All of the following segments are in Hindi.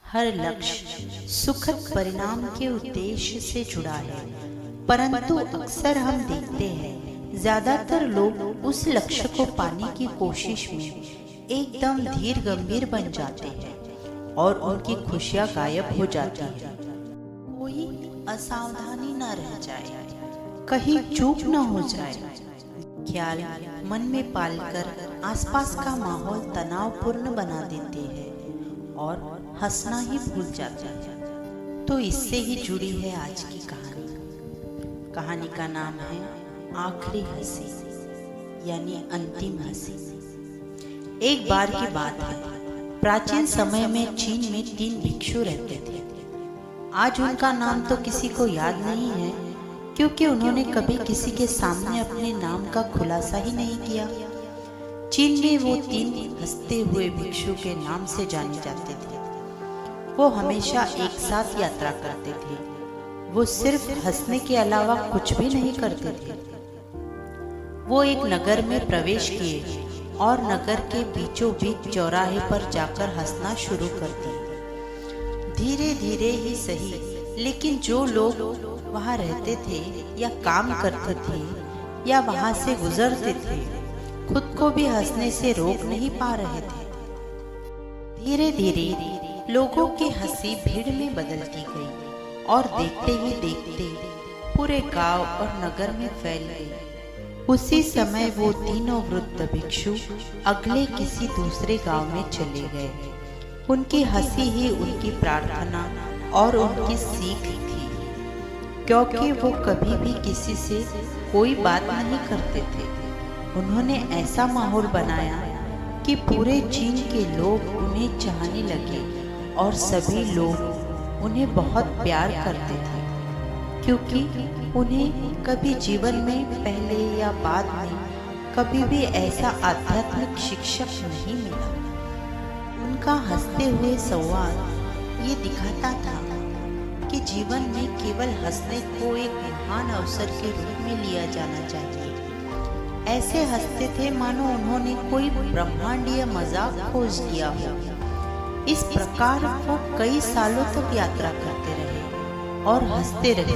हर लक्ष्य सुखद परिणाम के उद्देश्य से जुड़ा है, परंतु अक्सर हम देखते हैं ज्यादातर लोग उस लक्ष्य को पाने की कोशिश में एकदम धीर गंभीर बन जाते हैं और उनकी खुशियां गायब हो जाती हैं। कोई असावधानी न रह जाए, कहीं चूक न हो जाए, ख्याल मन में पालकर आसपास का माहौल तनावपूर्ण बना देते हैं और हंसना ही भूल जाते हैं। तो इससे ही जुड़ी है आज की कहानी। कहानी का नाम है आखिरी हंसी, यानी अंतिम हंसी। एक बार की बात है, प्राचीन समय में चीन में 3 भिक्षु रहते थे। आज उनका नाम तो किसी को याद नहीं है, क्योंकि उन्होंने कभी किसी के सामने अपने नाम का खुलासा ही नहीं किया। चीन में वो 3 हंसते हुए भिक्षु के नाम से जाने जाते थे। वो हमेशा एक साथ यात्रा करते थे। वो सिर्फ हंसने के अलावा कुछ भी नहीं करते थे। वो एक नगर में प्रवेश किए और नगर के बीचों बीच चौराहे पर जाकर हंसना शुरू कर दिए। धीरे धीरे ही सही, लेकिन जो लोग वहाँ रहते थे या काम करते थे या वहाँ से गुजरते थे, खुद को भी हंसने से रोक नहीं पा रहे थे। धीरे धीरे लोगों की हंसी भीड़ में बदलती गई और देखते ही देखते पूरे गांव और नगर में फैल गई। उसी समय वो तीनों वृद्ध भिक्षु अगले किसी दूसरे गांव में चले गए। उनकी हंसी ही उनकी प्रार्थना और उनकी सीख थी, क्योंकि वो कभी भी किसी से कोई बात नहीं करते थे। उन्होंने ऐसा माहौल बनाया कि पूरे चीन के लोग उन्हें चाहने लगे और सभी लोग उन्हें बहुत प्यार करते थे, क्योंकि उन्हें कभी जीवन में पहले या बाद में कभी भी ऐसा आध्यात्मिक शिक्षक नहीं मिला। उनका हंसते हुए संवाद ये दिखाता था कि जीवन में केवल हंसने को एक महान अवसर के रूप में लिया जाना चाहिए। ऐसे हंसते थे मानो उन्होंने कोई ब्रह्मांडीय मजाक खोज लिया हो। इस प्रकार वो कई सालों तक यात्रा करते रहे और हंसते रहे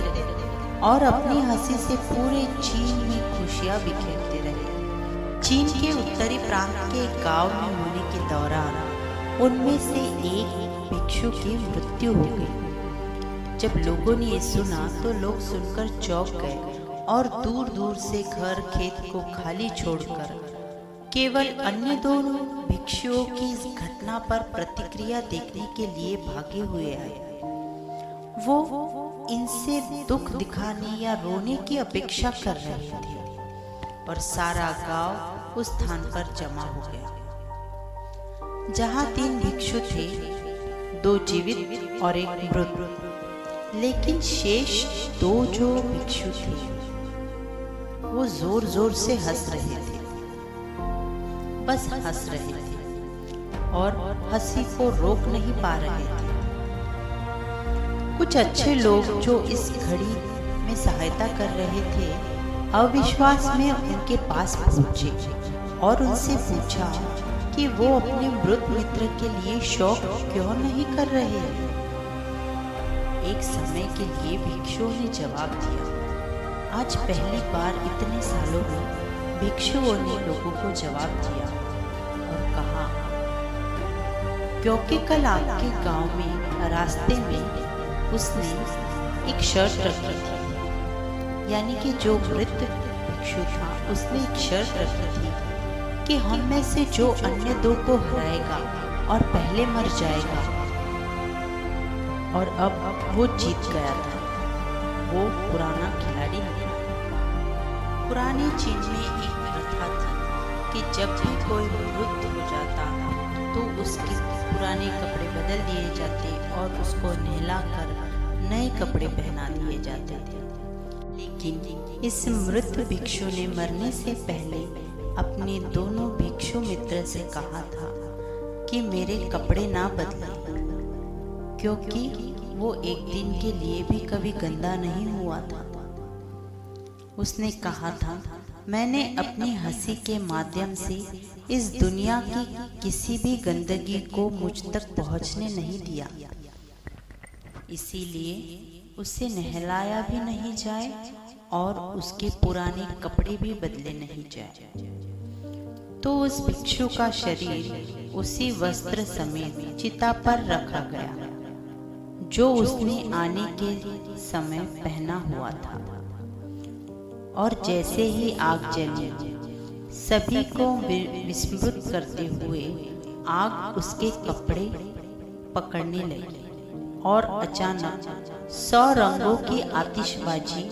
और अपनी हंसी से पूरे चीन में खुशियां बिखेरते रहे। चीन के उत्तरी प्रांत के एक गांव में होने के दौरान उनमें से एक भिक्षु की मृत्यु हो गई। जब लोगों ने ये सुना तो लोग सुनकर चौंक गए और दूर दूर से घर खेत को खाली छोड़कर केवल अन्य दोनों भिक्षुओं की इस घटना पर प्रतिक्रिया देखने के लिए भागे हुए आए। वो इनसे दुख दिखाने या रोने की अपेक्षा कर रहे थे और सारा गांव उस स्थान पर जमा हो गया जहां 3 भिक्षु थे, 2 जीवित और 1 मृत। लेकिन शेष 2 जो भिक्षु थे वो जोर जोर से हंस रहे थे, बस हंस रहे थे और हंसी को रोक नहीं पा रहे थे। कुछ अच्छे लोग जो इस घड़ी में सहायता कर रहे थे, अविश्वास में उनके पास पहुंचे और उनसे पूछा कि वो अपने मृत मित्र के लिए शोक क्यों नहीं कर रहे हैं। एक समय के लिए भिक्षुओं ने जवाब दिया। आज पहली बार इतने सालों में भिक्षुओं ने लोगों को जवाब दिया और कहा, क्योंकि कल आपके गांव में रास्ते में उसने एक शर्त रखी थी, यानी कि जो मृत भिक्षु था उसने एक शर्त रखी थी कि हम में से जो अन्य 2 को हराएगा और पहले मर जाएगा, और अब वो जीत गया था। वो पुराना खिलाड़ी निकला। पुराने चीन में एक प्रथा थी कि जब भी कोई मृत हो जाता तो उसके पुराने कपड़े बदल दिए जाते और उसको नहलाकर नए कपड़े पहना दिए जाते थे। लेकिन इस मृत भिक्षु ने मरने से पहले अपने दोनों भिक्षु मित्र से कहा था कि मेरे कपड़े ना बदलें, क्योंकि वो एक दिन के लिए भी कभी गंदा नहीं हुआ था। उसने कहा था मैंने अपनी हंसी के माध्यम से इस दुनिया की किसी भी गंदगी को मुझ तक पहुंचने नहीं दिया, इसीलिए उसे नहलाया भी नहीं जाए और उसके पुराने कपड़े भी बदले नहीं जाए। तो उस भिक्षु का शरीर उसी वस्त्र समेत चिता पर रखा गया जो उसने आने के समय पहना हुआ था। और जैसे ही आग जली, सभी को विस्मृत करते हुए आग उसके कपड़े पकड़ने लगी और अचानक 100 रंगों की आतिशबाजी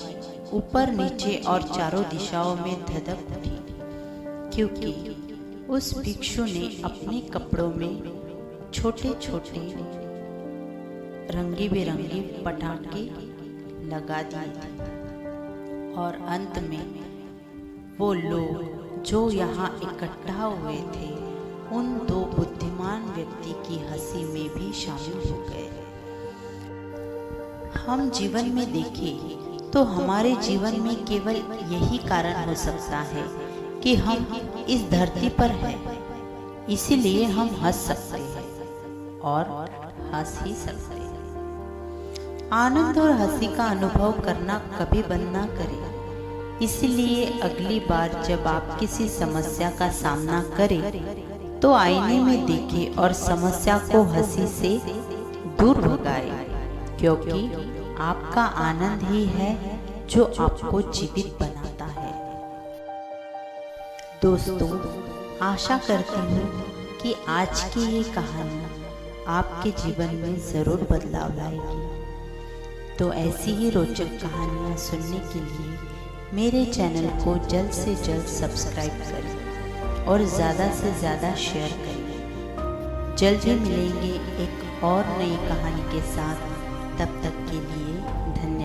ऊपर नीचे और चारों दिशाओं में धधक उठी, क्योंकि उस भिक्षु ने अपने कपड़ों में छोटे छोटे रंगी बिरंगी पटाखे लगा दिए थे। और अंत में वो लोग जो यहाँ इकट्ठा हुए थे उन 2 बुद्धिमान व्यक्ति की हंसी में भी शामिल हो गए। हम जीवन में देखें तो हमारे जीवन में केवल यही कारण हो सकता है कि हम इस धरती पर हैं, इसीलिए हम हंस सकते हैं और हंस ही सकते हैं। आनंद और हंसी का अनुभव करना कभी बंद ना करें। इसलिए अगली बार जब आप किसी समस्या का सामना करें तो आईने में देखें और समस्या को हंसी से दूर भगाएं, क्योंकि आपका आनंद ही है जो आपको जीवित बनाता है। दोस्तों, आशा करती हूँ कि आज की ये कहानी आपके जीवन में ज़रूर बदलाव लाएगी। तो ऐसी ही रोचक कहानियाँ सुनने के लिए मेरे चैनल को जल्द से जल्द सब्सक्राइब करें और ज़्यादा से ज़्यादा शेयर करें। जल्द ही मिलेंगे एक और नई कहानी के साथ। तब तक के लिए धन्यवाद।